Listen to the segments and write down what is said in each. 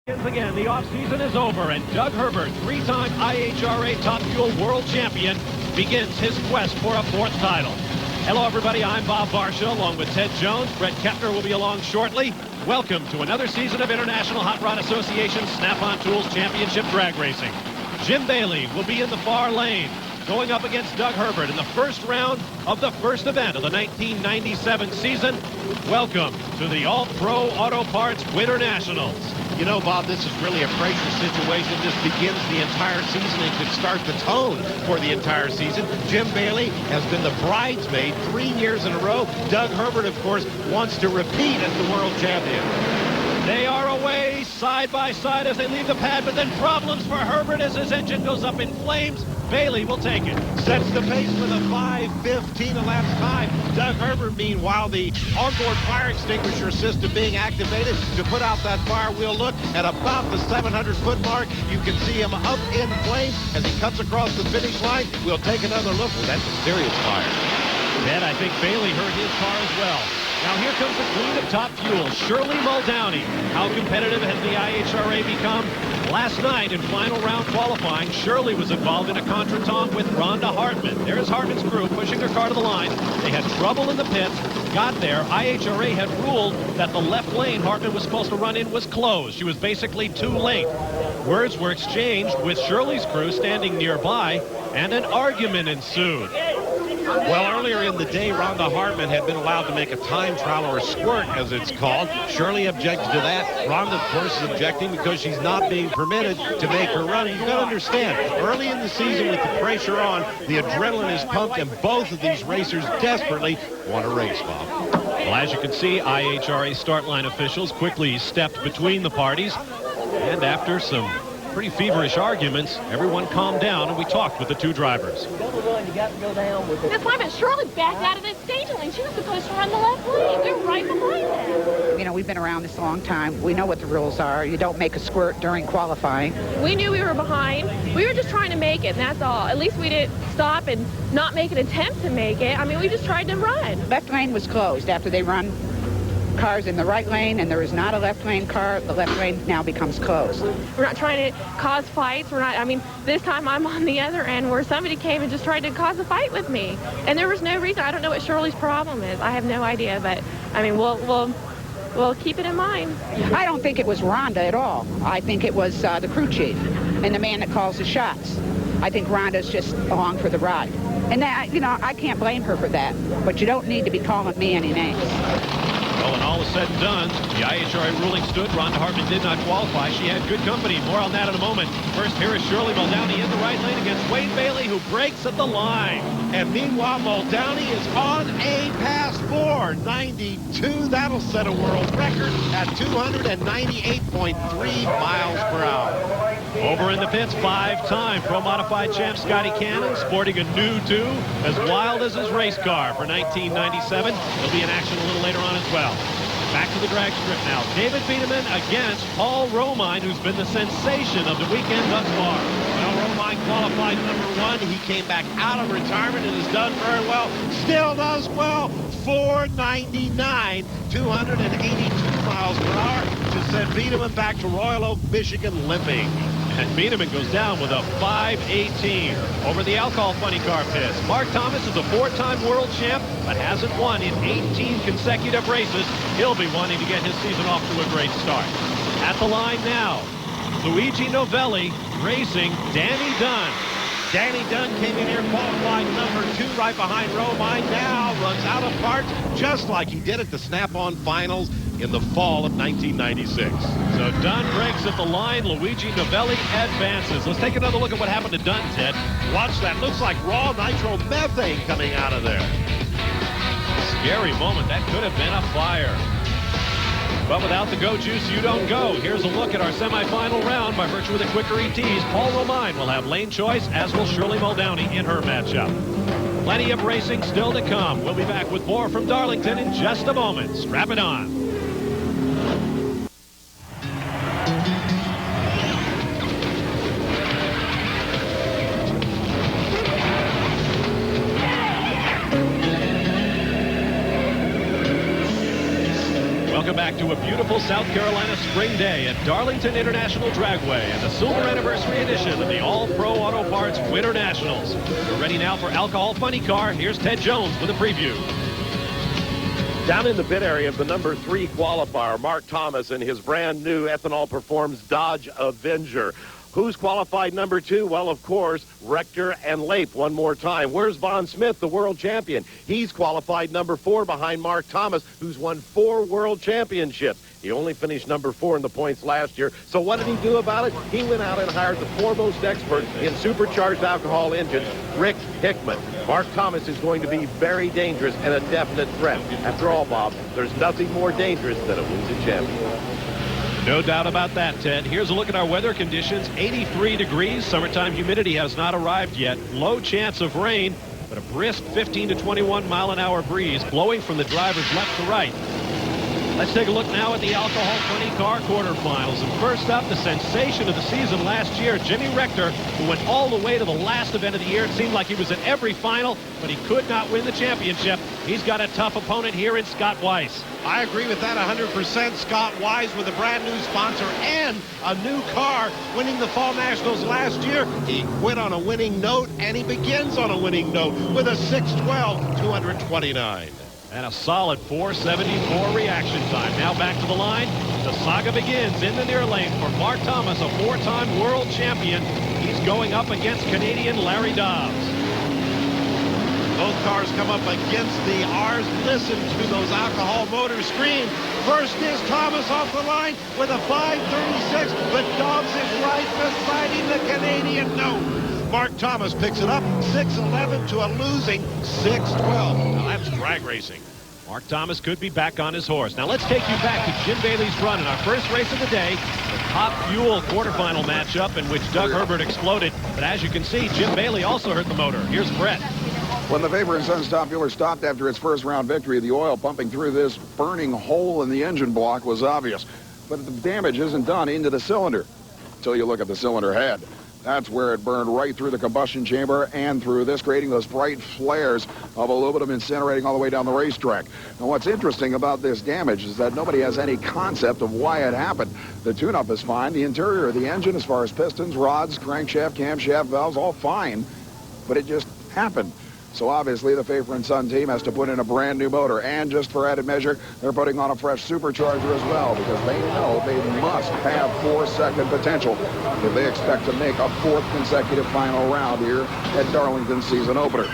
Again, the offseason is over, and Doug Herbert, three-time IHRA Top Fuel World Champion, begins his quest for a fourth title. Hello, everybody. I'm Bob Barsha, along with Ted Jones. Brett Kepner will be along shortly. Welcome to another season of International Hot Rod Association Snap-on Tools Championship Drag Racing. Jim Bailey will be in the far lane, going up against Doug Herbert in the first round of the first event of the 1997 season. Welcome to the All-Pro Auto Parts Winternationals. You know, Bob, this is really a pressure situation. This begins the entire season and could start the tone for the entire season. Jim Bailey has been the bridesmaid 3 years in a row. Doug Herbert, of course, wants to repeat as the world champion. They are away side by side as they leave the pad, but then problems for Herbert as his engine goes up in flames. Bailey will take it. Sets the pace with a 5:15 elapsed time. Doug Herbert, meanwhile, the onboard fire extinguisher system being activated to put out that fire. We'll look at about the 700-foot mark. You can see him up in flames as he cuts across the finish line. We'll take another look. That's a serious fire. Then I think Bailey hurt his car as well. Now here comes the queen of top fuel, Shirley Muldowney. How competitive has the IHRA become? Last night in final round qualifying, Shirley was involved in a contretemps with Rhonda Hartman. There's Hartman's crew pushing their car to the line. They had trouble in the pits, got there. IHRA had ruled that the left lane Hartman was supposed to run in was closed. She was basically too late. Words were exchanged with Shirley's crew standing nearby, and an argument ensued. Well, earlier in the day, Rhonda Hartman had been allowed to make a time trial, or a squirt, as it's called. Shirley objected to that. Rhonda, of course, is objecting because she's not being permitted to make her run. You've got to understand, early in the season with the pressure on, the adrenaline is pumped, and both of these racers desperately want to race, Bob. Well, as you can see, IHRA start line officials quickly stepped between the parties, and after some pretty feverish arguments, everyone calmed down, and we talked with the two drivers. That's why, but Shirley backed out of that stage lane. She was supposed to run the left lane. We were right behind that. You know, we've been around this a long time. We know what the rules are. You don't make a squirt during qualifying. We knew we were behind. We were just trying to make it, and that's all. At least we didn't stop and not make an attempt to make it. I mean, we just tried to run. Left lane was closed after they run cars in the right lane, and there is not a left lane car. The left lane now becomes closed. We're not trying to cause fights. We're not, I mean, this time I'm on the other end where somebody came and just tried to cause a fight with me. And there was no reason. I don't know what Shirley's problem is. I have no idea, but I mean, we'll keep it in mind. I don't think it was Rhonda at all. I think it was the crew chief and the man that calls the shots. I think Rhonda's just along for the ride. And that, you know, I can't blame her for that, but you don't need to be calling me any names. Well, when all is said and done, the IHRA ruling stood. Rhonda Hartman did not qualify. She had good company. More on that in a moment. First, here is Shirley Muldowney in the right lane against Wayne Bailey, who breaks at the line. And meanwhile, Muldowney is on a pass for 92. That'll set a world record at 298.3 miles per hour. Over in the pits, five-time Pro-Modified champ Scotty Cannon, sporting a new two, as wild as his race car for 1997. He'll be in action a little later on as well. Back to the drag strip now. David Biederman against Paul Romine, who's been the sensation of the weekend thus far. Well, Romine qualified #1. He came back out of retirement and has done very well. Still does well. 499, 282 miles per hour to send Biederman back to Royal Oak, Michigan, limping. And Biederman goes down with a 5:18 over the alcohol funny car pits. Mark Thomas is a four-time world champ, but hasn't won in 18 consecutive races. He'll be wanting to get his season off to a great start. At the line now, Luigi Novelli racing Danny Dunn. Danny Dunn came in here qualified #2 right behind Romine. Now runs out of parts just like he did at the Snap-on Finals in the fall of 1996. So Dunn breaks at the line. Luigi Novelli advances. Let's take another look at what happened to Dunn, Ted. Watch that. Looks like raw nitromethane coming out of there. Scary moment. That could have been a fire. But without the go juice, you don't go. Here's a look at our semifinal round. By virtue of the quicker ETs, Paul Romine will have lane choice, as will Shirley Muldowney in her matchup. Plenty of racing still to come. We'll be back with more from Darlington in just a moment. Strap it on. Welcome back to a beautiful South Carolina spring day at Darlington International Dragway and the silver anniversary edition of the All-Pro Auto Parts Winter Nationals. We're ready now for Alcohol Funny Car. Here's Ted Jones with a preview. Down in the pit area of the number 3 qualifier, Mark Thomas and his brand new Ethanol Performs Dodge Avenger. Who's qualified number 2? Well, of course, Rector and Lape one more time. Where's Von Smith, the world champion? He's qualified number 4 behind Mark Thomas, who's won 4 world championships. He only finished number 4 in the points last year. So what did he do about it? He went out and hired the foremost expert in supercharged alcohol engines, Rick Hickman. Mark Thomas is going to be very dangerous and a definite threat. After all, Bob, there's nothing more dangerous than a losing champion. No doubt about that, Ted. Here's a look at our weather conditions. 83 degrees. Summertime humidity has not arrived yet. Low chance of rain, but a brisk 15 to 21 mile an hour breeze blowing from the driver's left to right. Let's take a look now at the Alcohol Funny Car quarterfinals. And first up, the sensation of the season last year, Jimmy Rector, who went all the way to the last event of the year. It seemed like he was at every final, but he could not win the championship. He's got a tough opponent here in Scott Weiss. I agree with that 100%. Scott Weiss with a brand new sponsor and a new car, winning the Fall Nationals last year. He quit on a winning note, and he begins on a winning note with a 6:12, 229. And a solid 4:74 reaction time. Now back to the line. The saga begins in the near lane for Mark Thomas, a 4-time world champion. He's going up against Canadian Larry Dobbs. Both cars come up against the R's. Listen to those alcohol motors scream. First is Thomas off the line with a 5:36, but Dobbs is right beside him, the Canadian note. Mark Thomas picks it up 6:11 to a losing 6:12. Now that's drag racing. Mark Thomas could be back on his horse. Now let's take you back to Jim Bailey's run in our first race of the day, the Top Fuel quarterfinal matchup in which Doug Herbert exploded. But as you can see, Jim Bailey also hurt the motor. Here's Brett. When the Vapor & Sons Top Fueler stopped after its first round victory, the oil pumping through this burning hole in the engine block was obvious. But the damage isn't done into the cylinder until you look at the cylinder head. That's where it burned right through the combustion chamber and through this, creating those bright flares of aluminum incinerating all the way down the racetrack. Now, what's interesting about this damage is that nobody has any concept of why it happened. The tune-up is fine. The interior of the engine, as far as pistons, rods, crankshaft, camshaft, valves, all fine. But it just happened. So obviously the Vapor & Son team has to put in a brand new motor, and just for added measure, they're putting on a fresh supercharger as well, because they know they must have 4-second potential if they expect to make a 4th consecutive final round here at Darlington's season opener.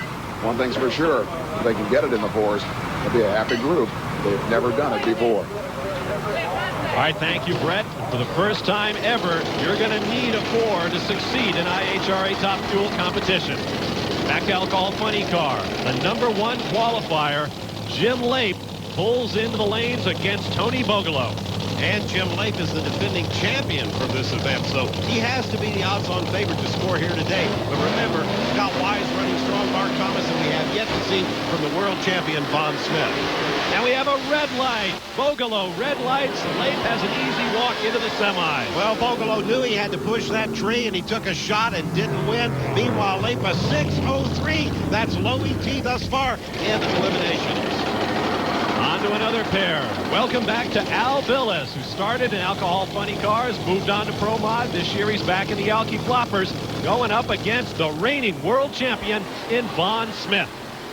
One thing's for sure, if they can get it in the 4s, it'll be a happy group. They've never done it before. All right, thank you, Brett. For the first time ever, you're going to need a 4 to succeed in IHRA Top Fuel competition. Back to Alcohol Funny Car. The number 1 qualifier, Jim Lape, pulls into the lanes against Tony Bogolo. And Jim Lape is the defending champion for this event, so he has to be the odds-on favorite to score here today. But remember, Scott Weiss running strong, Mark Thomas, and we have yet to see from the world champion, Von Smith. Now we have a red light. Bogolo, red lights. Lape has an easy walk into the semis. Well, Bogolo knew he had to push that tree, and he took a shot and didn't win. Meanwhile, Lape a 6:03. That's low ET thus far in eliminations. On to another pair. Welcome back to Al Billis, who started in Alcohol Funny Cars, moved on to Pro Mod. This year he's back in the Alky Floppers, going up against the reigning world champion in Von Smith.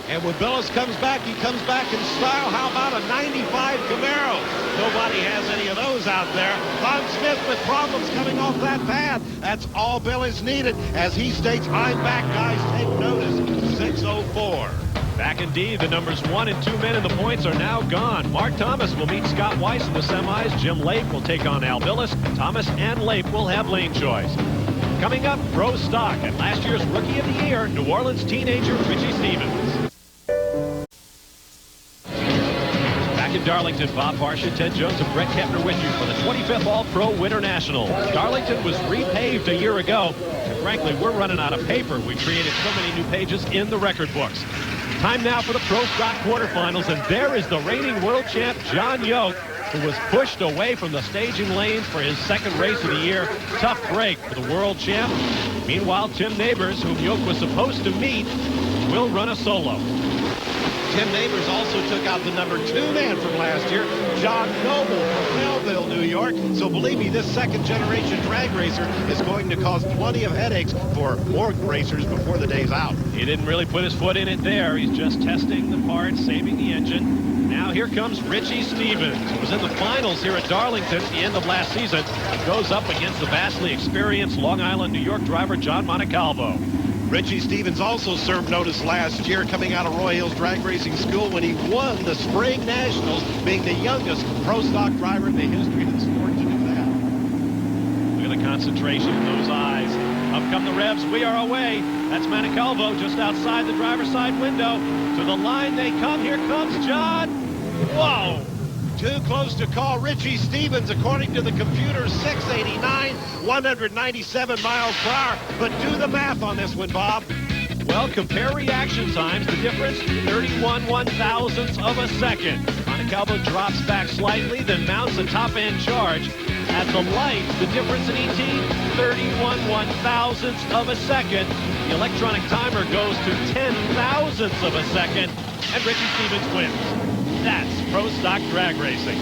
And when Billis comes back, he comes back in style. How about a 95 Camaro? Nobody has any of those out there. Von Smith with problems coming off that pad. That's all Billis needed. As he states, I'm back, guys. Take notice. 6:04. Back indeed. The numbers 1 and 2 men in the points are now gone. Mark Thomas will meet Scott Weiss in the semis. Jim Lape will take on Al Billis. Thomas and Lape will have lane choice. Coming up, Pro Stock and last year's Rookie of the Year, New Orleans teenager Richie Stevens. Back in Darlington, Bob Barsha, Ted Jones, and Brett Kepner with you for the 25th All-Pro Winter Nationals. Darlington was repaved a year ago, and frankly, we're running out of paper. We created so many new pages in the record books. Time now for the Pro Stock quarterfinals, and there is the reigning world champ, John Yoke, who was pushed away from the staging lanes for his second race of the year. Tough break for the world champ. Meanwhile, Tim Neighbors, whom Yoke was supposed to meet, will run a solo. Tim Neighbors also took out the number 2 man from last year, John Noble from Melville, New York. So believe me, this second-generation drag racer is going to cause plenty of headaches for more racers before the day's out. He didn't really put his foot in it there. He's just testing the parts, saving the engine. Now here comes Richie Stevens, who was in the finals here at Darlington at the end of last season. He goes up against the vastly experienced Long Island, New York driver John Montecalvo. Richie Stevens also served notice last year coming out of Roy Hills Drag Racing School when he won the Spring Nationals, being the youngest pro stock driver in the history of the sport to do that. Look at the concentration in those eyes. Up come the revs. We are away. That's Montecalvo just outside the driver's side window. To the line they come. Here comes John. Whoa! Too close to call. Richie Stevens, according to the computer, 689, 197 miles per hour. But do the math on this one, Bob. Well, compare reaction times. The difference, 31 1/1000ths of a second. Montecalvo drops back slightly, then mounts a top-end charge. At the light, the difference in ET, 31 1/1000ths of a second. The electronic timer goes to 10,000ths of a second, and Richie Stevens wins. That's pro stock drag racing.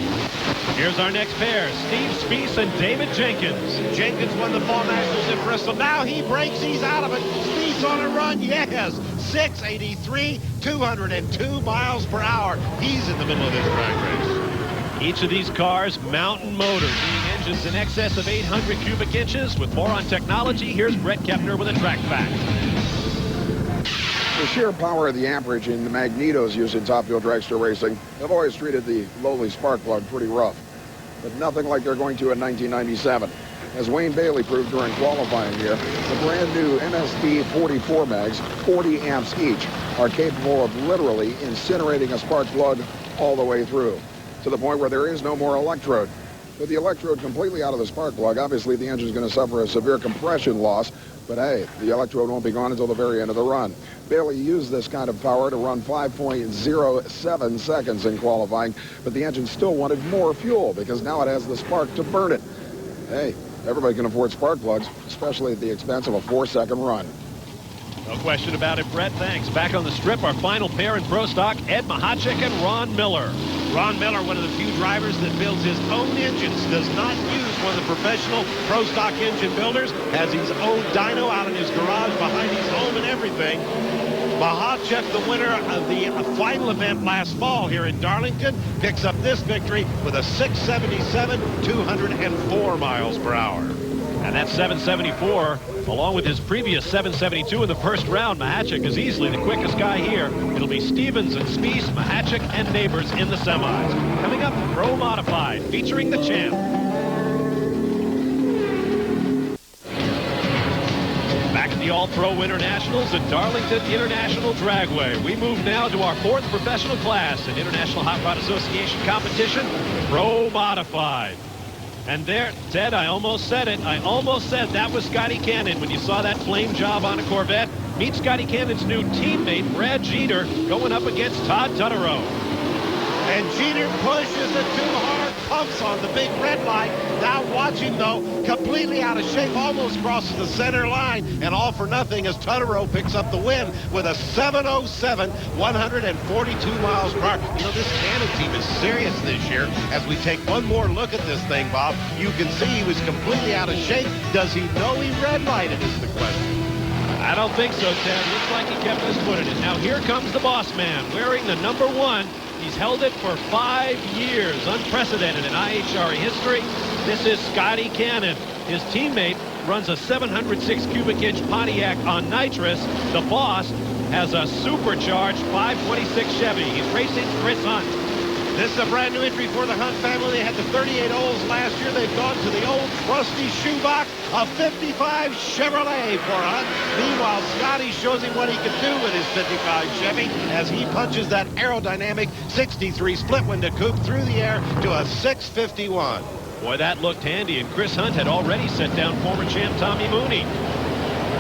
Here's our next pair, Steve Spiess and David Jenkins. Jenkins won the Fall Nationals in Bristol. Now he breaks. He's out of it. Spiess on a run. Yes. 683, 202 miles per hour. He's in the middle of this drag race. Each of these cars, mountain motors, being engines in excess of 800 cubic inches. With more on technology, here's Brett Kepner with a track fact. The sheer power of the amperage in the magnetos used in Top Fuel dragster racing have always treated the lowly spark plug pretty rough, but nothing like they're going to in 1997. As Wayne Bailey proved during qualifying here, the brand new MSD 44 mags, 40 amps each, are capable of literally incinerating a spark plug all the way through, to the point where there is no more electrode. With the electrode completely out of the spark plug, obviously the engine's going to suffer a severe compression loss, but hey, the electrode won't be gone until the very end of the run. Bailey used this kind of power to run 5.07 seconds in qualifying, but the engine still wanted more fuel because now it has the spark to burn it. Hey, everybody can afford spark plugs, especially at the expense of a 4-second run. No question about it, Brett. Thanks. Back on the strip, our final pair in pro stock, Ed Mahacek and Ron Miller. Ron Miller, one of the few drivers that builds his own engines, does not use one of the professional pro stock engine builders, has his own dyno out in his garage behind his home and everything. Mahacek, the winner of the final event last fall here in Darlington, picks up this victory with a 677, 204 miles per hour. And that's 774, along with his previous 772 in the first round. Mahacek is easily the quickest guy here. It'll be Stevens and Spiess, Mahacek and Neighbors in the semis. Coming up, Pro Modified, featuring the champ. Back at the All-Pro Winternationals at Darlington International Dragway. We move now to our 4th professional class in International Hot Rod Association competition, Pro Modified. And there, Ted, I almost said it. I almost said that was Scotty Cannon when you saw that flame job on a Corvette. Meet Scotty Cannon's new teammate, Brad Jeter, going up against Todd Tutterow. And Jeter pushes it too hard, pumps on the big red light. Now watch him, though, completely out of shape, almost crosses the center line, and all for nothing as Tutterow picks up the win with a 707, 142 miles per hour. You know, this Cannon team is serious this year. As we take one more look at this thing, Bob, you can see he was completely out of shape. Does he know he red lighted is the question. I don't think so, Ted. Looks like he kept his foot in it. Now here comes the boss man wearing the number 1. He's held it for 5 years, unprecedented in IHRA history. This is Scotty Cannon. His teammate runs a 706 cubic inch Pontiac on nitrous. The boss has a supercharged 526 Chevy. He's racing Chris Hunt. This is a brand new entry for the Hunt family. They had the 38 Olds last year. They've gone to the old trusty shoebox, a 55 Chevrolet for Hunt. Meanwhile, Scotty shows him what he can do with his 55 Chevy as he punches that aerodynamic 63 split window coupe through the air to a 651. Boy, that looked handy, and Chris Hunt had already set down former champ Tommy Mooney.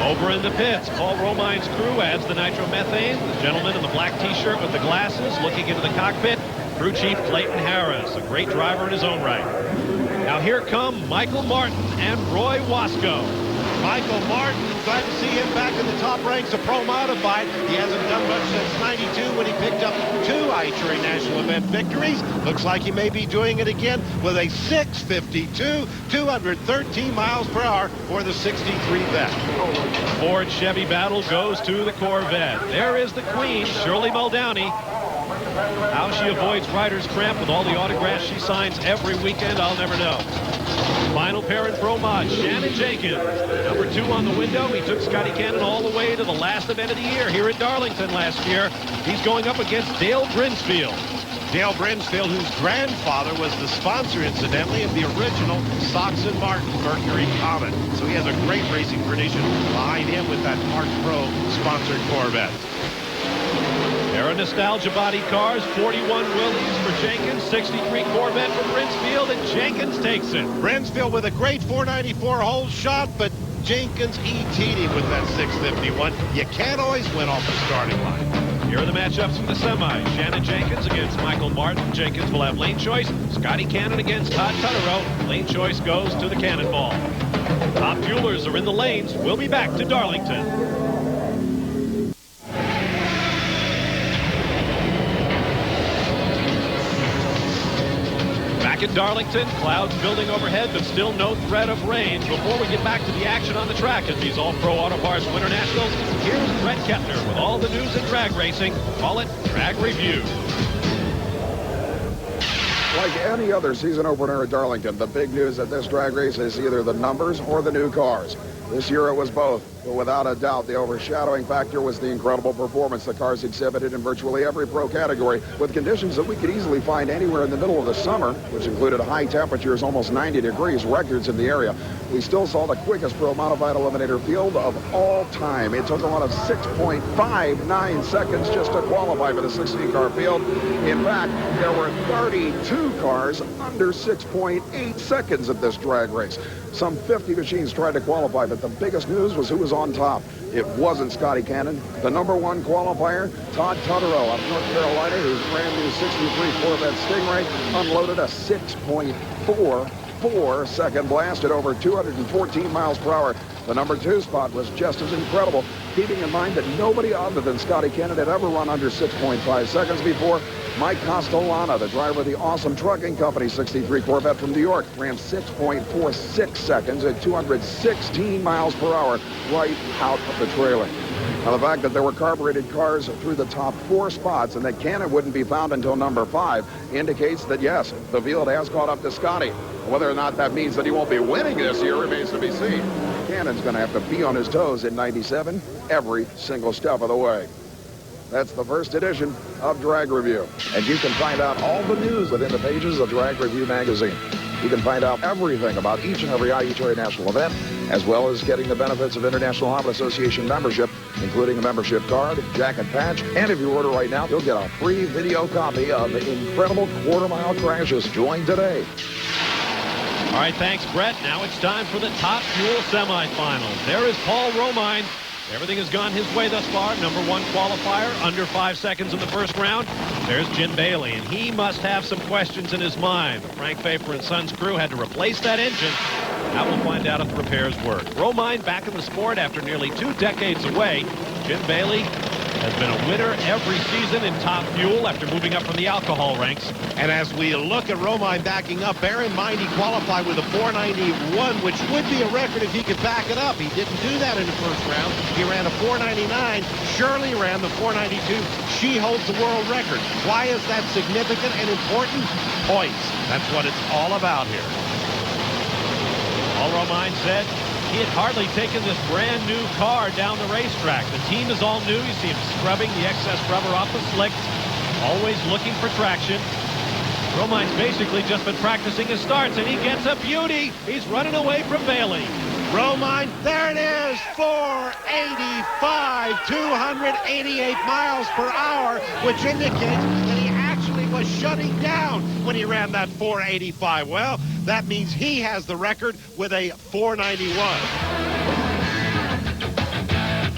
Over in the pits, Paul Romine's crew adds the nitromethane. The gentleman in the black T-shirt with the glasses looking into the cockpit. Crew Chief Clayton Harris, a great driver in his own right. Now here come Michael Martin and Roy Wasco. Michael Martin, glad to see him back in the top ranks of Pro Modified. He hasn't done much since '92 when he picked up 2 IHRA National Event victories. Looks like he may be doing it again with a 6:52, 213 miles per hour for the 63 vet. Ford Chevy battle goes to the Corvette. There is the queen, Shirley Muldowney. How she avoids rider's cramp with all the autographs she signs every weekend, I'll never know. Final pair in Pro Mod, Shannon Jenkins. Number 2 on the window. He took Scotty Cannon all the way to the last event of the year here at Darlington last year. He's going up against Dale Brinsfield. Dale Brinsfield, whose grandfather was the sponsor, incidentally, of the original Sox and Martin Mercury Comet. So he has a great racing tradition behind him with that Mark Pro sponsored Corvette. There are nostalgia body cars, 41 Willys for Jenkins, 63 Corvette for Brinsfield, and Jenkins takes it. Brinsfield with a great 494 hole shot, but Jenkins ET'd him with that 651. You can't always win off the starting line. Here are the matchups for the semi. Shannon Jenkins against Michael Martin. Jenkins will have lane choice. Scotty Cannon against Todd Tutterow. Lane choice goes to the Cannonball. Top fuelers are in the lanes. We'll be back to Darlington. Back at Darlington, clouds building overhead, but still no threat of rain. Before we get back to the action on the track at these All-Pro Auto Parts Winternationals, here's Brett Kettner with all the news in drag racing. Call it Drag Review. Like any other season opener at Darlington, the big news at this drag race is either the numbers or the new cars. This year it was both, but without a doubt, the overshadowing factor was the incredible performance the cars exhibited in virtually every pro category, with conditions that we could easily find anywhere in the middle of the summer, which included high temperatures, almost 90 degrees, records in the area. We still saw the quickest pro modified eliminator field of all time. It took a run of 6.59 seconds just to qualify for the 16-car field. In fact, there were 32 cars under 6.8 seconds at this drag race. Some 50 machines tried to qualify, but the biggest news was who was on top. It wasn't Scotty Cannon. The #1 qualifier, Todd Tutterow of North Carolina, whose brand new 63 Corvette Stingray unloaded a 6.44 second blast at over 214 miles per hour. The #2 spot was just as incredible, keeping in mind that nobody other than Scotty Cannon had ever run under 6.5 seconds before. Mike Castellana, the driver of the Awesome Trucking Company 63 Corvette from New York, ran 6.46 seconds at 216 miles per hour right out of the trailer. Now, the fact that there were carbureted cars through the top 4 spots and that Cannon wouldn't be found until #5 indicates that, yes, the field has caught up to Scotty. Whether or not that means that he won't be winning this year remains to be seen. Cannon's going to have to be on his toes in '97 every single step of the way. That's the first edition of Drag Review. And you can find out all the news within the pages of Drag Review magazine. You can find out everything about each and every IHRA national event, as well as getting the benefits of International Hobbit Association membership, including a membership card, jacket patch, and if you order right now, you'll get a free video copy of incredible quarter-mile crashes. Join today. All right, thanks, Brett. Now it's time for the Top Fuel semifinals. There is Paul Romine. Everything has gone his way thus far. #1 qualifier, under 5 seconds in the first round. There's Jim Bailey, and he must have some questions in his mind. Frank Fafer and Sons crew had to replace that engine. Now we'll find out if the repairs work. Romine back in the sport after nearly 2 decades away. Jim Bailey has been a winner every season in Top Fuel after moving up from the alcohol ranks. And as we look at Romine backing up, bear in mind he qualified with a 491, which would be a record if he could back it up. He didn't do that in the first round. He ran a 499. Shirley ran the 492. She holds the world record. Why is that significant and important? Points. That's what it's all about here. All Romine said he had hardly taken this brand new car down the racetrack. The team is all new. You see him scrubbing the excess rubber off the slicks, always looking for traction. Romine's basically just been practicing his starts, and he gets a beauty. He's running away from Bailey. Romine, there it is, 485, 288 miles per hour, which indicates that he actually was shutting down when he ran that 485. Well, that means he has the record with a 491.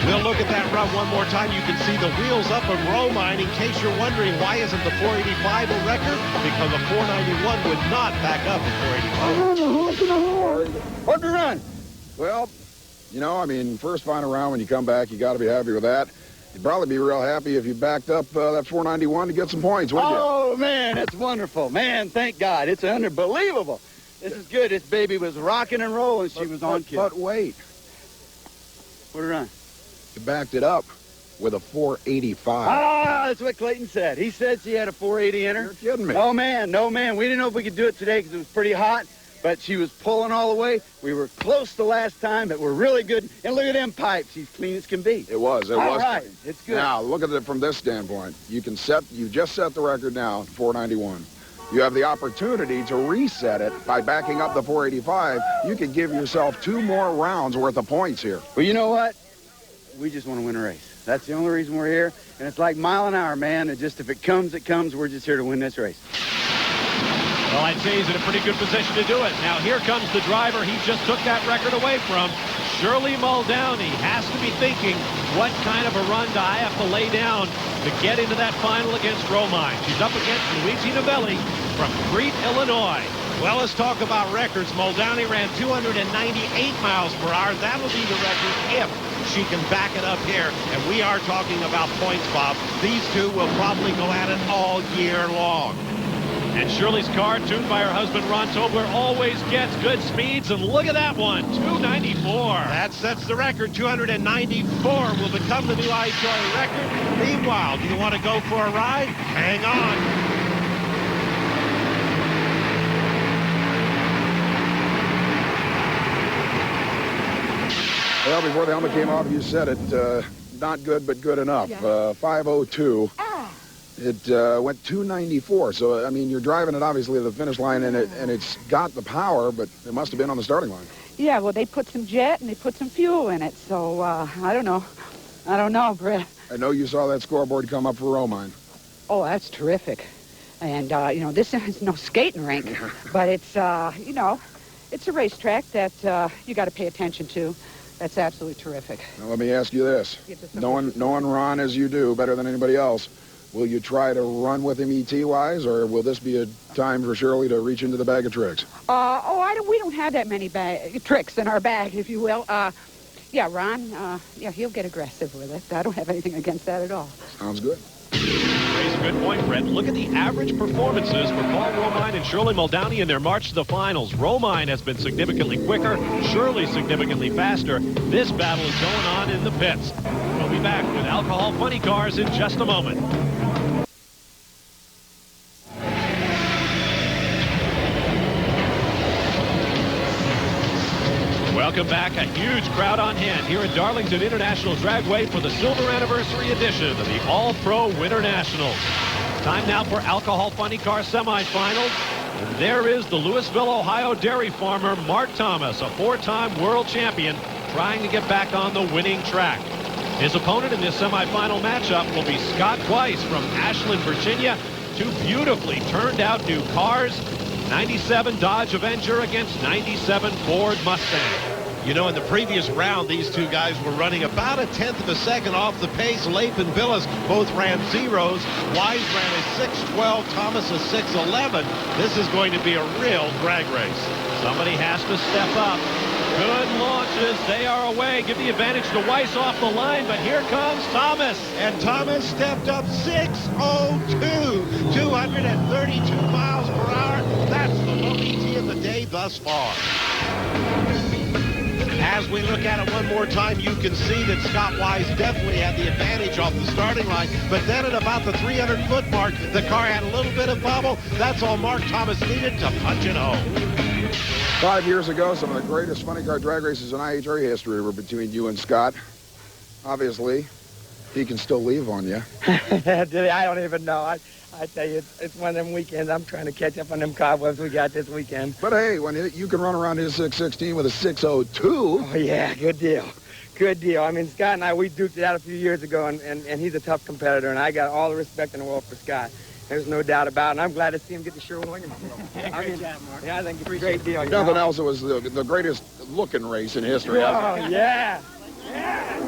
We'll look at that run one more time. You can see the wheels up of Romine. In case you're wondering why isn't the 485 a record, because a 491 would not back up a 485. What'd you run? Well, You know, I mean, first final round when you come back, you got to be happy with that. You'd probably be real happy if you backed up that 491 to get some points, wouldn't you? Oh, man, that's wonderful. Man, thank God. It's unbelievable. This is good. This baby was rocking and rolling. She was on cue. But wait. What a run. You backed it up with a 485. Ah, that's what Clayton said. He said she had a 480 in her. You're kidding me. No, man, no, man. We didn't know if we could do it today because it was pretty hot, but she was pulling all the way. We were close the last time, but we're really good. And look at them pipes. She's clean as can be. It was. All right. It's good. Now, look at it from this standpoint. You just set the record now, 491. You have the opportunity to reset it by backing up the 485. You could give yourself 2 more rounds worth of points here. Well, you know what? We just want to win a race. That's the only reason we're here. And it's like mile an hour, man. And just if it comes, it comes. We're just here to win this race. Well, I'd say he's in a pretty good position to do it. Now, here comes the driver he just took that record away from. Shirley Muldowney has to be thinking, what kind of a run do I have to lay down to get into that final against Romine? She's up against Luigi Novelli from Crete, Illinois. Well, let's talk about records. Muldowney ran 298 miles per hour. That'll be the record if she can back it up here. And we are talking about points, Bob. These two will probably go at it all year long. And Shirley's car, tuned by her husband Ron Tobler, always gets good speeds. And look at that one, 294. That sets the record. 294 will become the new IHRA record. Meanwhile, do you want to go for a ride? Hang on. Well, before the helmet came off, you said it. Not good, but good enough. Yeah. 502. It went 294. So, I mean, you're driving it, obviously, to the finish line, and it's got the power, but it must have been on the starting line. Yeah, well, they put some jet and they put some fuel in it. So, I don't know. I don't know, Brett. I know you saw that scoreboard come up for Romine. Oh, that's terrific. And, you know, this is no skating rink, but it's, you know, it's a racetrack that you got to pay attention to. That's absolutely terrific. Now, let me ask you this. Knowing Ron as you do, better than anybody else, will you try to run with him ET-wise, or will this be a time for Shirley to reach into the bag of tricks? We don't have that many tricks in our bag, if you will. Yeah, Ron, yeah, he'll get aggressive with it. I don't have anything against that at all. Sounds good. Raise a good point, Brett. Look at the average performances for Paul Romine and Shirley Muldowney in their march to the finals. Romine has been significantly quicker, Shirley significantly faster. This battle is going on in the pits. We'll be back with Alcohol Funny Cars in just a moment. Welcome back. A huge crowd on hand here at Darlington International Dragway for the silver anniversary edition of the All-Pro Winternationals. Time now for Alcohol Funny Car semifinals. And there is the Louisville, Ohio dairy farmer Mark Thomas, a 4-time world champion, trying to get back on the winning track. His opponent in this semifinal matchup will be Scott Weiss from Ashland, Virginia. 2 beautifully turned out new cars. 97 Dodge Avenger against 97 Ford Mustang. You know, in the previous round, these two guys were running about 1/10 of a second off the pace. Leif and Billis both ran zeros. Wise ran a 6:12, Thomas a 6:11. This is going to be a real drag race. Somebody has to step up. Good launches. They are away. Give the advantage to Weiss off the line, but here comes Thomas. And Thomas stepped up 6:02, 232 miles per hour. That's the low ET of the day thus far. As we look at it one more time, you can see that Scott Weiss definitely had the advantage off the starting line. But then at about the 300-foot mark, the car had a little bit of bubble. That's all Mark Thomas needed to punch it home. 5 years ago, some of the greatest funny car drag races in IHRA history were between you and Scott. Obviously, he can still leave on you. I don't even know. I tell you, it's one of them weekends. I'm trying to catch up on them cobwebs we got this weekend. But hey, when you can run around his 616 with a 602. Oh, yeah, good deal. Good deal. I mean, Scott and I, we duked it out a few years ago, and he's a tough competitor, and I got all the respect in the world for Scott. There's no doubt about it, and I'm glad to see him get the Sherwin-Williams. I mean, yeah, I think it's a great deal. Nothing else, it was the greatest looking race in history. Oh, yeah. Yeah.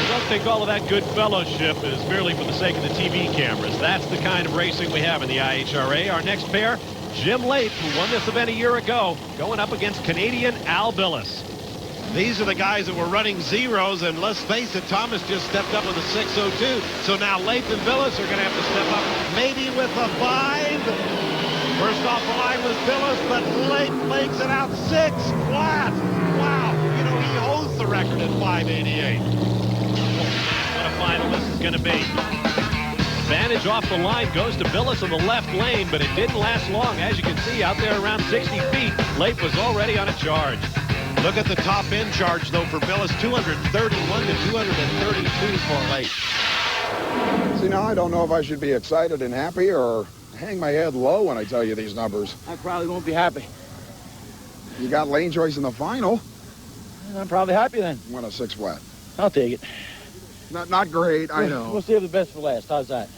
Don't think all of that good fellowship is merely for the sake of the TV cameras. That's the kind of racing we have in the IHRA. Our next pair, Jim Leif, who won this event a year ago, going up against Canadian Al Billis. These are the guys that were running zeros, and let's face it, Thomas just stepped up with a 6:02. So now Leif and Billis are going to have to step up, maybe with a 5. First off the line was Billis, but Leif legs it out 6 flat. Wow, you know, he holds the record at 5:88. What a finalist is going to be. Advantage off the line goes to Billis in the left lane, but it didn't last long. As you can see, out there around 60 feet, Leif was already on a charge. Look at the top end charge, though, for Billis, 231 to 232 for Leif. See, now I don't know if I should be excited and happy or hang my head low when I tell you these numbers. I probably won't be happy. You got lane choice in the final. I'm probably happy then. Won a 6 flat. I'll take it. Not great, I know. We'll save the best for last. How's that?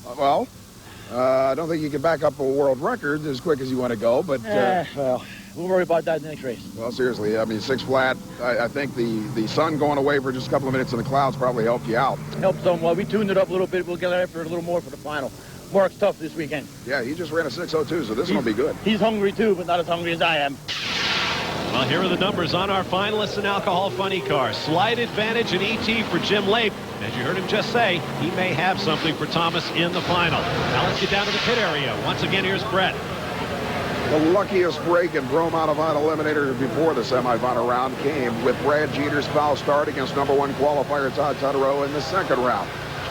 I don't think you can back up a world record as quick as you want to go, but... well, we'll worry about that in the next race. Well, seriously, I mean, 6 flat, I think the sun going away for just a couple of minutes in the clouds probably helped you out. Helped somewhat. We tuned it up a little bit. We'll get after it a little more for the final. Mark's tough this weekend. Yeah, he just ran a 6:02, so this will be good. He's hungry, too, but not as hungry as I am. Well, here are the numbers on our finalists in Alcohol Funny Car. Slight advantage in ET for Jim Leif. As you heard him just say, he may have something for Thomas in the final. Now let's get down to the pit area. Once again, here's Brett. The luckiest break and Brome out of final eliminator before the semifinal round came with Brad Jeter's foul start against #1 qualifier Todd Tutterow in the second round.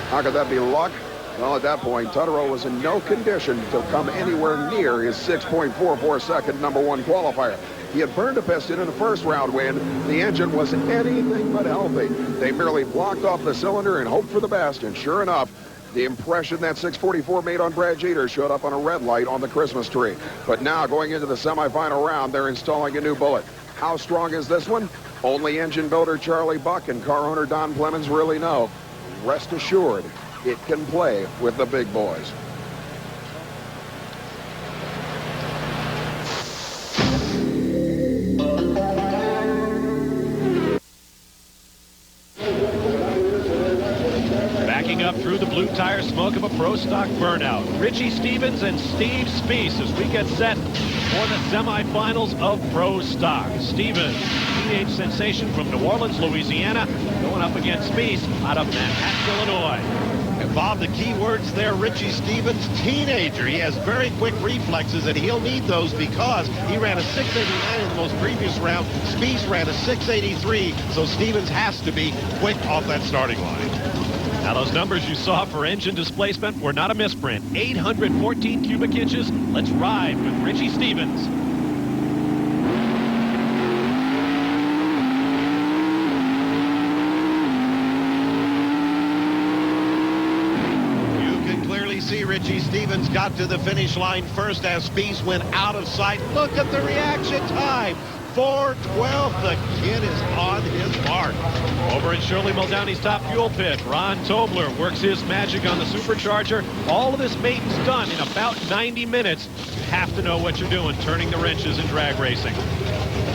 How could that be luck? Well, at that point, Tutterow was in no condition to come anywhere near his 6.44 second #1 qualifier. He had burned a piston in the first round win. The engine was anything but healthy. They merely blocked off the cylinder and hoped for the best, and sure enough, the impression that 644 made on Brad Jeter showed up on a red light on the Christmas tree. But now, going into the semifinal round, they're installing a new bullet. How strong is this one? Only engine builder Charlie Buck and car owner Don Clemens really know. Rest assured, it can play with the big boys. Up through the blue tire smoke of a pro stock burnout. Richie Stevens and Steve Spiess as we get set for the semifinals of pro stock. Stevens, teenage sensation from New Orleans, Louisiana, going up against Spiess out of Manhattan, Illinois. And Bob, the key words there, Richie Stevens, teenager. He has very quick reflexes, and he'll need those because he ran a 6:89 in the most previous round. Spiess ran a 6:83, so Stevens has to be quick off that starting line. Now, those numbers you saw for engine displacement were not a misprint. 814 cubic inches. Let's ride with Richie Stevens. You can clearly see Richie Stevens got to the finish line first as Spiess went out of sight. Look at the reaction time. 4:12. The kid is on his mark. Over at Shirley Muldowney's top fuel pit, Ron Tobler works his magic on the supercharger. All of this maintenance done in about 90 minutes. You have to know what you're doing, turning the wrenches in drag racing.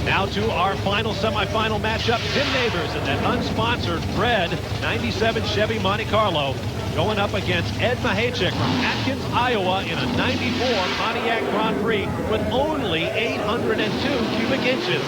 Now to our final semifinal matchup, Tim Neighbors in that unsponsored red 97 Chevy Monte Carlo going up against Ed Mahachik from Atkins, Iowa in a 94 Pontiac Grand Prix with only 802 cubic inches.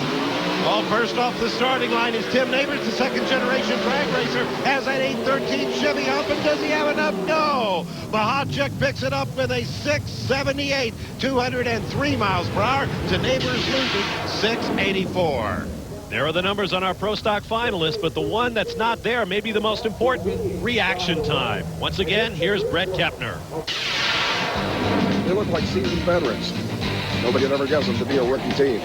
Well, first off the starting line is Tim Neighbors, the second-generation drag racer, has that 813 Chevy up, and does he have enough? No! Mahachik picks it up with a 678, 203 miles per hour to Neighbors losing 684. There are the numbers on our Pro Stock finalists, but the one that's not there may be the most important, reaction time. Once again, here's Brett Kepner. They look like seasoned veterans. Nobody would ever guess them to be a rookie team.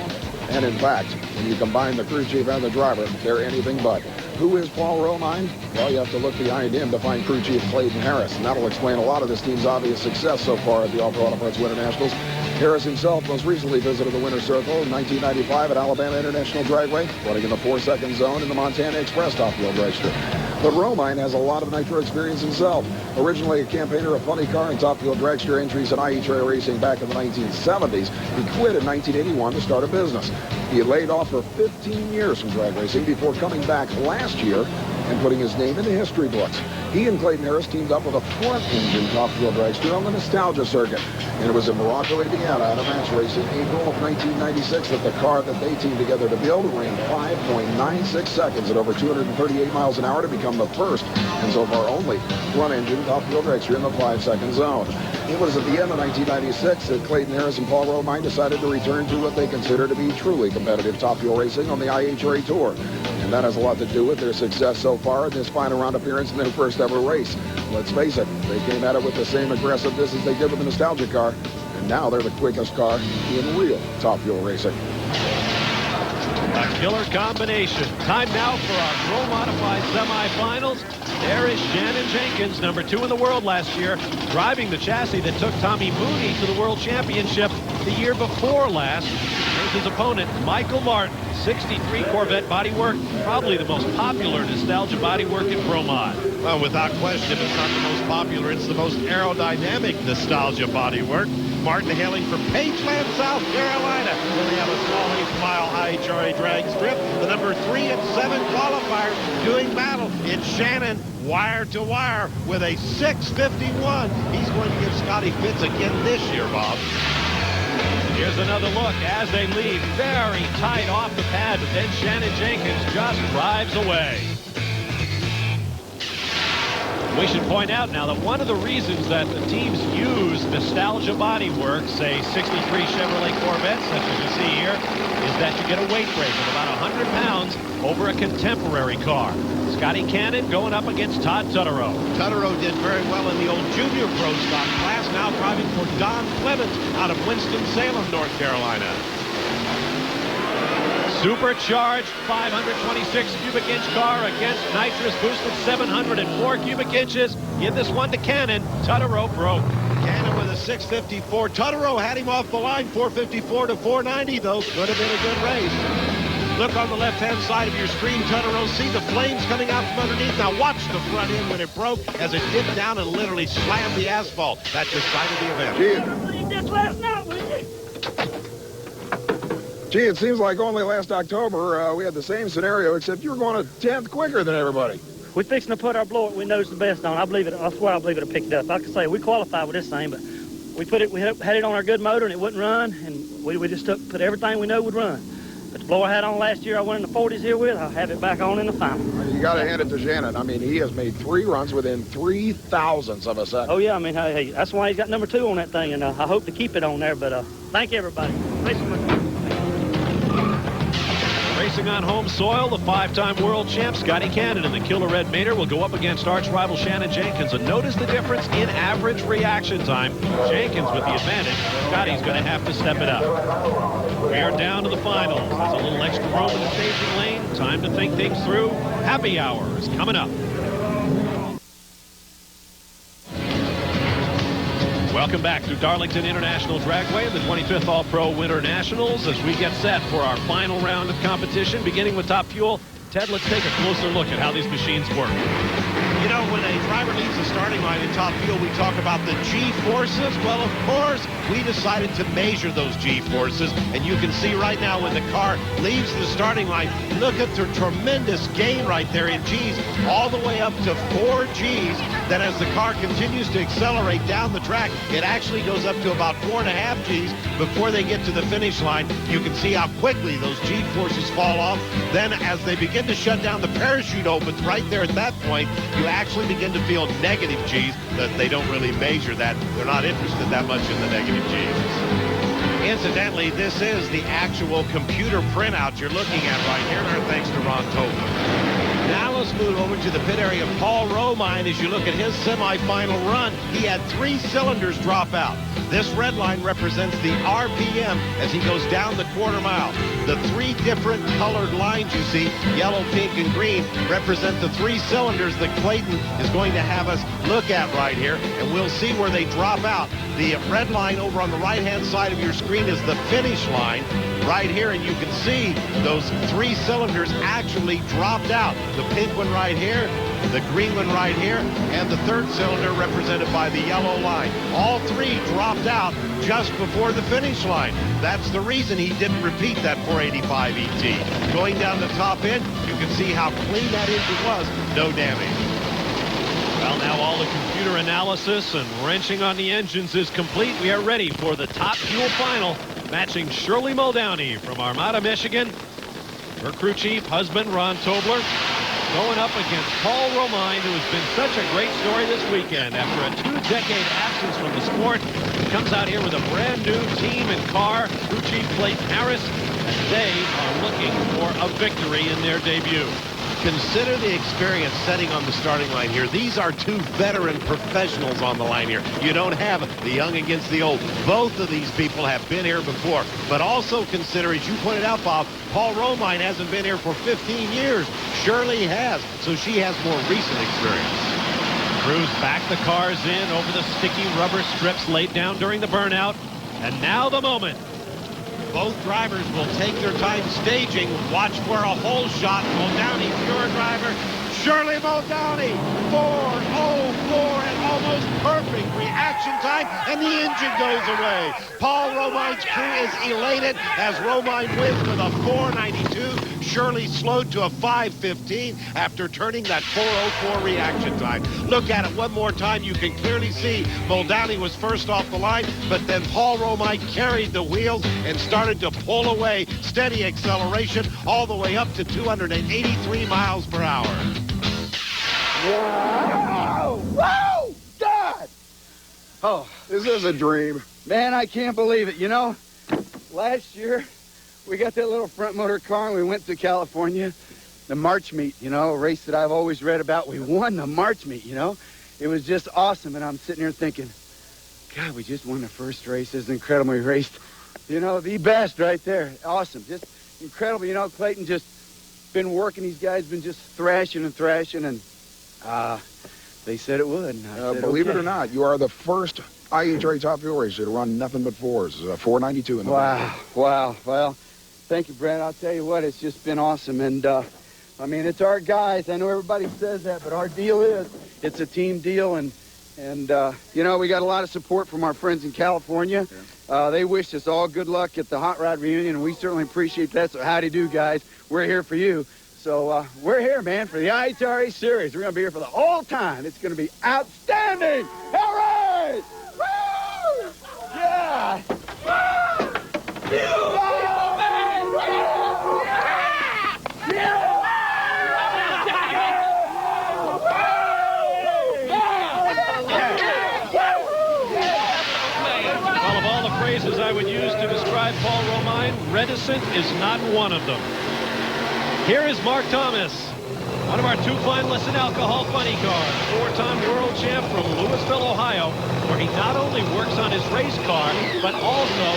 And in fact, when you combine the crew chief and the driver, they're anything but. Who is Paul Romine? Well, you have to look behind him to find crew chief Clayton Harris, and that'll explain a lot of this team's obvious success so far at the All-Pro Auto Parts Winternationals. Harris himself most recently visited the Winter Circle in 1995 at Alabama International Dragway, running in the 4-second zone in the Montana Express top-wheel dragster. But Romine has a lot of nitro experience himself. Originally a campaigner of funny car and top-wheel dragster entries in IHRA racing back in the 1970s, he quit in 1981 to start a business. He had laid off for 15 years from drag racing before coming back last year and putting his name in the history books. He and Clayton Harris teamed up with a front-engine top-fuel dragster on the Nostalgia Circuit. And it was in Morocco, Indiana, at a match race in April of 1996 that the car that they teamed together to build ran 5.96 seconds at over 238 miles an hour to become the first, and so far only, front-engine top-fuel dragster in the 5-second zone. It was at the end of 1996 that Clayton Harris and Paul Romine decided to return to what they consider to be truly competitive top-fuel racing on the IHRA Tour. And that has a lot to do with their success so far in this final round appearance in their first ever race. Let's face it, they came at it with the same aggressiveness as they did with the Nostalgia car, and now they're the quickest car in real top-fuel racing. A killer combination. Time now for our Pro-Modified semifinals. There is Shannon Jenkins, number 2 in the world last year, driving the chassis that took Tommy Mooney to the World Championship the year before last. Here's his opponent, Michael Martin, 63 Corvette bodywork, probably the most popular Nostalgia bodywork in Pro Mod. Well, without question, it's not the most popular. It's the most aerodynamic Nostalgia bodywork. Martin hailing from Pageland, South Carolina, where they have a small 8-mile IHRA drag strip. The number 3 and 7 qualifiers doing battle. It's Shannon, wire to wire, with a 6:51. He's going to give Scotty Fitz again this year, Bob. Here's another look as they leave. Very tight off the pad, but then Shannon Jenkins just drives away. We should point out now that one of the reasons that the teams use Nostalgia bodywork, say 63 Chevrolet Corvettes, such as you see here, is that you get a weight break of about 100 pounds over a contemporary car. Scotty Cannon going up against Todd Tutterow. Tutterow did very well in the old junior pro stock class, now driving for Don Clements out of Winston-Salem, North Carolina. Supercharged 526 cubic inch car against nitrous boosted 704 cubic inches. Give this one to Cannon. Tutterow broke. Cannon with a 654. Tutterow had him off the line, 454 to 490, though. Could have been a good race. Look on the left-hand side of your screen, Tutterow. See the flames coming out from underneath. Now watch the front end when it broke as it dipped down and literally slammed the asphalt. That decided the event. Gee, it seems like only last October we had the same scenario, except you were going a 10th quicker than everybody. We're fixing to put our blower we know is the best on. I believe it. I swear I believe it'll pick it up. Like I say, we qualified with this thing, but we had it on our good motor and it wouldn't run, and we just put everything we know would run. But the blower I had on last year, I went in the 40s here with. I'll have it back on in the final. You got to hand it to Shannon. I mean, he has made 3 runs within 3/1000ths of a second. Oh yeah, I mean, hey, that's why he's got number 2 on that thing, and I hope to keep it on there. But thank everybody. Racing on home soil, the 5-time world champ Scotty Cannon in the Killer Red Mater will go up against arch rival Shannon Jenkins. And notice the difference in average reaction time. Jenkins with the advantage. Scotty's going to have to step it up. We are down to the finals. There's a little extra room in the staging lane. Time to think things through. Happy hour is coming up. Welcome back to Darlington International Dragway and the 25th All-Pro Winternationals as we get set for our final round of competition, beginning with Top Fuel. Ted, let's take a closer look at how these machines work. You know, when a driver leaves the starting line in Top Fuel, we talk about the G-forces. Well, of course, we decided to measure those G-forces, and you can see right now when the car leaves the starting line, look at the tremendous gain right there in G's, all the way up to 4 G's. Then as the car continues to accelerate down the track, it actually goes up to about 4.5 G's before they get to the finish line. You can see how quickly those G-forces fall off. Then as they begin to shut down, the parachute opens right there at that point. You actually begin to feel negative G's, that they don't really measure that. They're not interested that much in the negative G's. Incidentally, this is the actual computer printout you're looking at right here, and thanks to Ron Tobler. Now let's move over to the pit area of Paul Romine. As you look at his semifinal run, he had 3 cylinders drop out. This red line represents the RPM as he goes down the quarter mile. The 3 different colored lines you see, yellow, pink, and green, represent the 3 cylinders that Clayton is going to have us look at right here, and we'll see where they drop out. The red line over on the right-hand side of your screen is the finish line right here, and you can see those 3 cylinders actually dropped out. the pink one right here, the green one right here, and the third cylinder represented by the yellow line. All three dropped out just before the finish line. That's the reason he didn't repeat that 485 ET. Going down the top end, you can see how clean that engine was. No damage. Well, now all the computer analysis and wrenching on the engines is complete. We are ready for the Top Fuel Final, matching Shirley Muldowney from Armada, Michigan. Her crew chief, husband, Ron Tobler, going up against Paul Romine, who has been such a great story this weekend. After a 2-decade absence from the sport, he comes out here with a brand new team and car. Crew chief Clayton Harris, and they are looking for a victory in their debut. Consider the experience setting on the starting line here. These are two veteran professionals on the line here. You don't have the young against the old. Both of these people have been here before. But also consider, as you pointed out, Bob, Paul Romine hasn't been here for 15 years. Shirley has, so she has more recent experience. Crews back the cars in over the sticky rubber strips laid down during the burnout. And now the moment. Both drivers will take their time staging. Watch for a hole shot. Muldowney, pure driver. Shirley Muldowney, 4:04, and almost perfect reaction time, and the engine goes away. Paul Romine's crew is elated as Romine wins with a 4:92. Shirley slowed to a 5:15 after turning that 4:04 reaction time. Look at it one more time. You can clearly see Muldowney was first off the line, but then Paul Romine carried the wheels and started to pull away. Steady acceleration all the way up to 283 miles per hour. Wow! Wow! God! Oh, This is a dream. man, I can't believe it. You know, last year, we got that little front motor car and we went to California, the March meet, you know, a race that I've always read about. We won the March meet, you know. It was just awesome, and I'm sitting here thinking, God, we just won the first race. This is incredible. We raced, you know, the best right there. Awesome. Just incredible. You know, Clayton just been working. These guys been just thrashing and thrashing, and they said it would. And I said, Believe it okay. or not, you are the first IHRA Top Fuel racer to run nothing but fours. 492 in the Wow. Wow. Well, thank you, Brent. I'll tell you what, it's just been awesome. And, I mean, it's our guys. I know everybody says that, but our deal is it's a team deal. And you know, we got a lot of support from our friends in California. They wish us all good luck at the Hot Rod reunion, and we certainly appreciate that. So howdy do, guys. We're here for you. So we're here, man, for the IHRA series. We're going to be here for the whole time. It's going to be outstanding. All right. Woo! Yeah. Well, of all the phrases I would use to describe Paul Romine, reticent is not one of them. Here is Mark Thomas, one of our two finalists in Alcohol Funny Car, four-time world champ from Louisville, Ohio, where he not only works on his race car, but also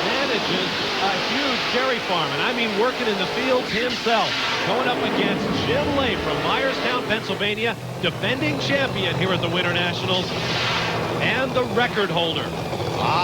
manages a huge dairy farm. And I mean working in the fields himself. Going up against Jim Lay from Myerstown, Pennsylvania, defending champion here at the Winternationals, and the record holder.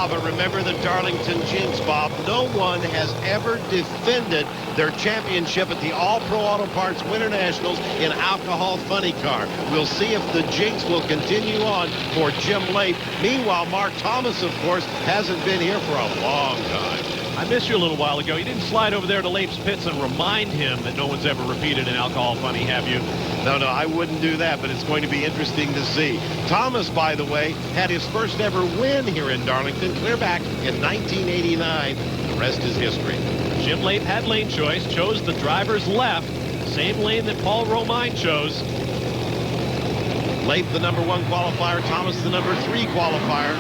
But remember the Darlington jinx, Bob. No one has ever defended their championship at the All-Pro Auto Parts Winternationals in Alcohol Funny Car. We'll see if the jinx will continue on for Jim Late. Meanwhile, Mark Thomas, of course, hasn't been here for a long time. I missed you a little while ago. You didn't slide over there to Lape's pits and remind him that no one's ever repeated an Alcohol Funny, have you? No, I wouldn't do that, but it's going to be interesting to see. Thomas, by the way, had his first ever win here in Darlington, clear back in 1989. The rest is history. Jim Lape had lane choice, chose the driver's left, same lane that Paul Romine chose. Lape, the number 1 qualifier, Thomas, the number 3 qualifier.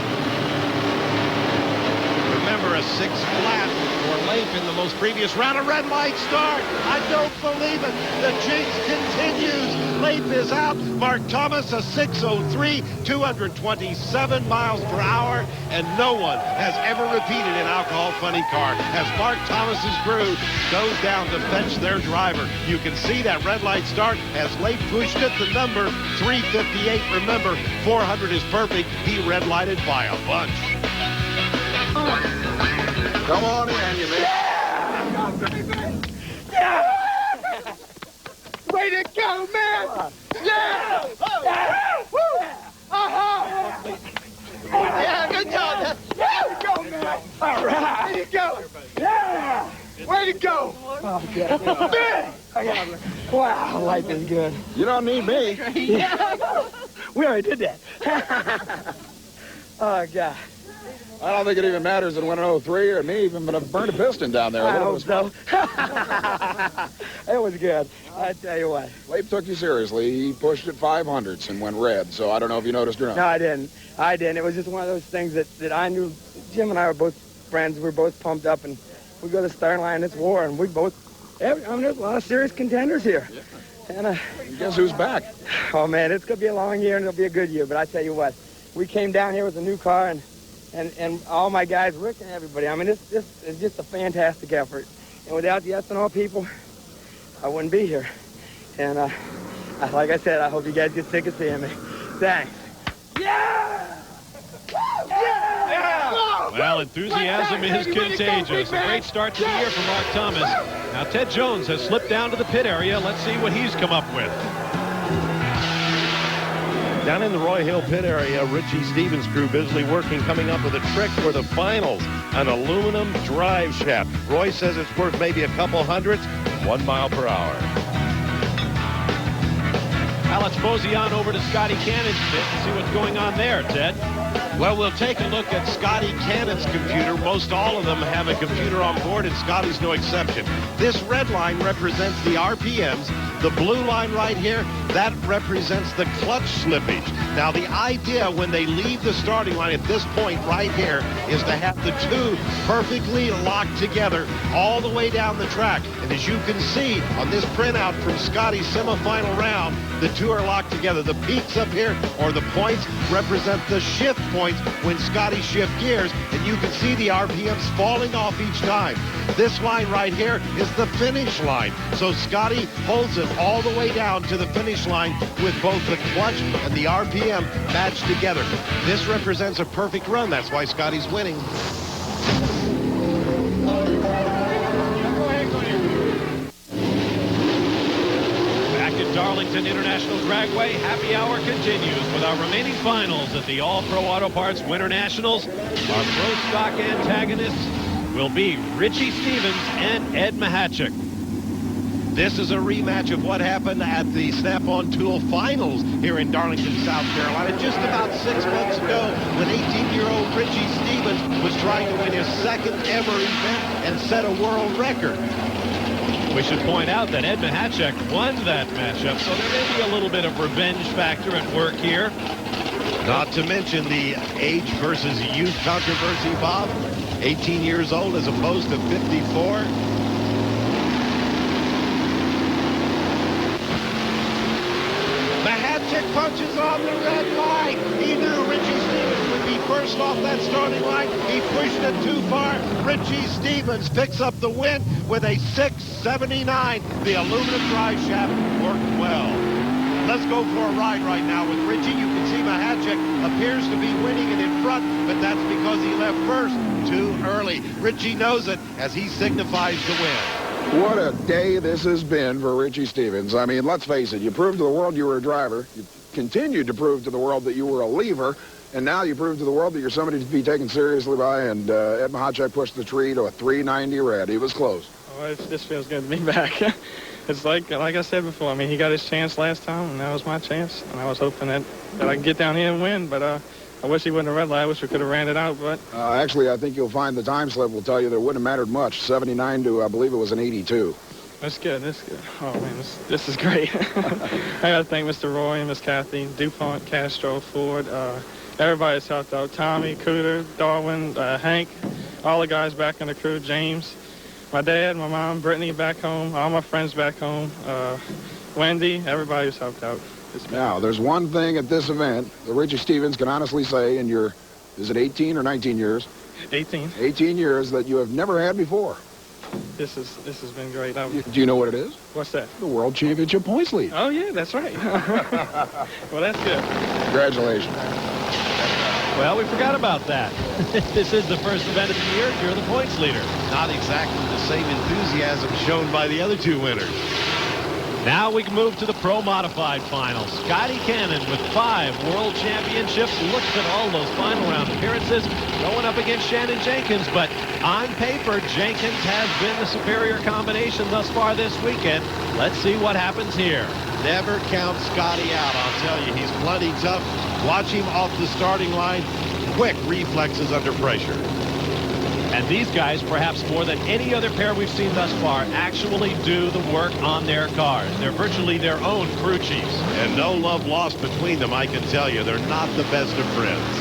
Remember, a 6 flat for Lape in the most previous round. A red light start. I don't believe it. The jinx continues. Lape is out. Mark Thomas, a 6:03, 227 miles per hour, and no one has ever repeated an Alcohol Funny Car as Mark Thomas's crew goes down to fetch their driver. You can see that red light start as Lape pushed it. The number 358. Remember, 400 is perfect. He red lighted by a bunch. Come on in, you man. Yeah! Way to go, man! Yeah! Yeah! Woo! Yeah, good job. Way to go, man! All right. Way to go. Yeah! Way to go! Oh, yeah. Wow, life is good. You don't need me. Yeah. We already did that. Oh, God. I don't think it even matters that it went an 03 or me even burned a piston down there. I hope so. It was good. I tell you what. Lape took you seriously. He pushed at 500s and went red, so I don't know if you noticed or not. No, I didn't. It was just one of those things that I knew. Jim and I were both friends. We were both pumped up, and we go to the starting line this war, and we both, there's a lot of serious contenders here. Yeah. And guess who's back? Oh, man, it's going to be a long year, and it'll be a good year. But I tell you what, we came down here with a new car, and all my guys, Rick and everybody. I mean, this is just a fantastic effort. And without the ethanol people, I wouldn't be here. And like I said, I hope you guys get sick of seeing me. Thanks. Yeah! Yeah! Well, enthusiasm is contagious. A great start to the year for Mark Thomas. Now, Ted Jones has slipped down to the pit area. Let's see what he's come up with. Down in the Roy Hill pit area, Richie Stevens' crew busily working, coming up with a trick for the finals, an aluminum drive shaft. Roy says it's worth maybe a couple hundredths, 1 mile per hour. Now let's mosey on over to Scotty Cannon's pit and see what's going on there, Ted. Well, we'll take a look at Scotty Cannon's computer. Most all of them have a computer on board, and Scotty's no exception. This red line represents the RPMs. The blue line right here, that represents the clutch slippage. Now, the idea when they leave the starting line at this point right here is to have the two perfectly locked together all the way down the track. And as you can see on this printout from Scotty's semifinal round, the two are locked together. The peaks up here, or the points, represent the shift points when Scotty shift gears, and you can see the RPMs falling off each time. This line right here is the finish line. So Scotty holds it all the way down to the finish line with both the clutch and the RPM matched together. This represents a perfect run. That's why Scotty's winning. Back at Darlington International Dragway, happy hour continues with our remaining finals at the All-Pro Auto Parts Winternationals. Our pro stock antagonists will be Richie Stevens and Ed Mahachik. This is a rematch of what happened at the Snap-on Tool Finals here in Darlington, South Carolina, just about 6 months ago, when 18-year-old Richie Stevens was trying to win his second ever event and set a world record. We should point out that Ed Mahachik won that matchup, so there may be a little bit of revenge factor at work here. Not to mention the age versus youth controversy, Bob. 18 years old as opposed to 54. Mahachik punches on the red line. He knew Richie Stevens would be first off that starting line. He pushed it too far. Richie Stevens picks up the win with a 679. The aluminum drive shaft worked well. Let's go for a ride right now with Richie. You can see Mahachik appears to be winning it in front, but that's because he left first too early. Richie knows it as he signifies the win. What a day this has been for Richie Stevens. I mean, let's face it, you proved to the world you were a driver. You continued to prove to the world that you were a lever. And now you proved to the world that you're somebody to be taken seriously by. And Ed Mahachik pushed the tree to a 390 red. He was close. Oh, this feels good to be back. It's like I said before, I mean, he got his chance last time, and that was my chance. And I was hoping that I could get down here and win, but I wish he wouldn't have red light. I wish we could have ran it out, but... Actually, I think you'll find the time slip will tell you that it wouldn't have mattered much. 79 to, I believe it was an 82. That's good. That's good. Oh, man, this is great. I got to thank Mr. Roy and Miss Kathy, DuPont, Castro, Ford, everybody's helped out. Tommy, Cooter, Darwin, Hank, all the guys back in the crew, James, my dad, my mom, Brittany back home, all my friends back home, Wendy, everybody's helped out. Now, there's one thing at this event that Richie Stevens can honestly say in your, is it 18 or 19 years? 18. 18 years that you have never had before. This has been great. Do you know what it is? What's that? The World Championship points lead. Oh, yeah, that's right. Well, that's good. Congratulations. Well, we forgot about that. This is the first event of the year. You're the points leader. Not exactly the same enthusiasm shown by the other two winners. Now we can move to the Pro Modified final. Scotty Cannon with 5 World Championships. Looks at all those final round appearances going up against Shannon Jenkins. But on paper, Jenkins has been the superior combination thus far this weekend. Let's see what happens here. Never count Scotty out, I'll tell you. He's plenty tough. Watch him off the starting line. Quick reflexes under pressure. And these guys, perhaps more than any other pair we've seen thus far, actually do the work on their cars. They're virtually their own crew chiefs. And no love lost between them, I can tell you. They're not the best of friends.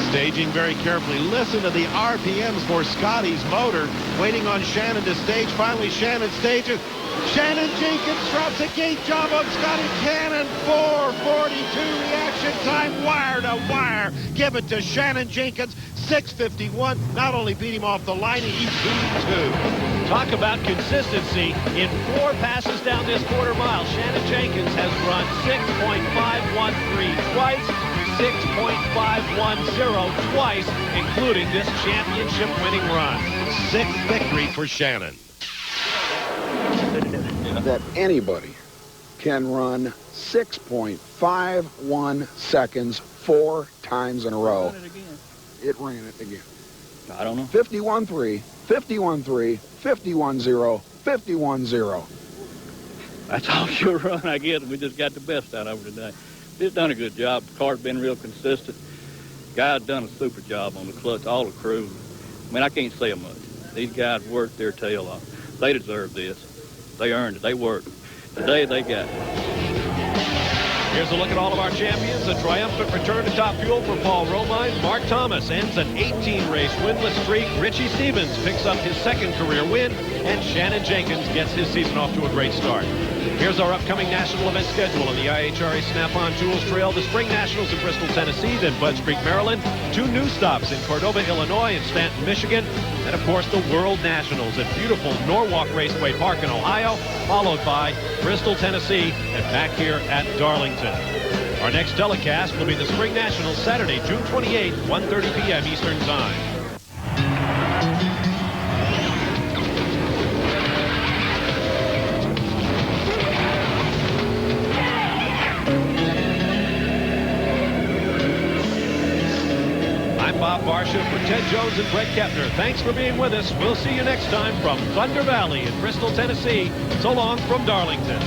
Staging very carefully. Listen to the RPMs for Scotty's motor. Waiting on Shannon to stage. Finally, Shannon stages. Shannon Jenkins drops a gate job on Scotty Cannon. 4:42 reaction time, wire to wire. Give it to Shannon Jenkins. 6:51. Not only beat him off the line, he beat him too. Talk about consistency. In 4 passes down this quarter mile, Shannon Jenkins has run 6.513 twice, 6.510 twice, including this championship winning run. 6th victory for Shannon. That anybody can run 6.51 seconds 4 times in a row. It ran it again. I don't know. 51.3, 51.3, 51.0, 51.0. That's all she'll run, I guess. We just got the best out of her today. She's done a good job. The car's been real consistent. Guys done a super job on the clutch, all the crew. I mean, I can't say much. These guys worked their tail off. They deserve this. They earned it. They worked. Today they got it. Here's a look at all of our champions. A triumphant return to Top Fuel for Paul Romine. Mark Thomas ends an 18-race winless streak. Richie Stevens picks up his 2nd career win. And Shannon Jenkins gets his season off to a great start. Here's our upcoming national event schedule on the IHRA Snap-on Tools Trail. The Spring Nationals in Bristol, Tennessee, then Budds Creek, Maryland. 2 new stops in Cordova, Illinois, and Stanton, Michigan. And, of course, the World Nationals at beautiful Norwalk Raceway Park in Ohio, followed by Bristol, Tennessee, and back here at Darlington. Our next telecast will be the Spring Nationals Saturday, June 28th, 1:30 p.m. Eastern Time. I'm Bob Barsha for Ted Jones and Brett Kepner. Thanks for being with us. We'll see you next time from Thunder Valley in Bristol, Tennessee. So long from Darlington.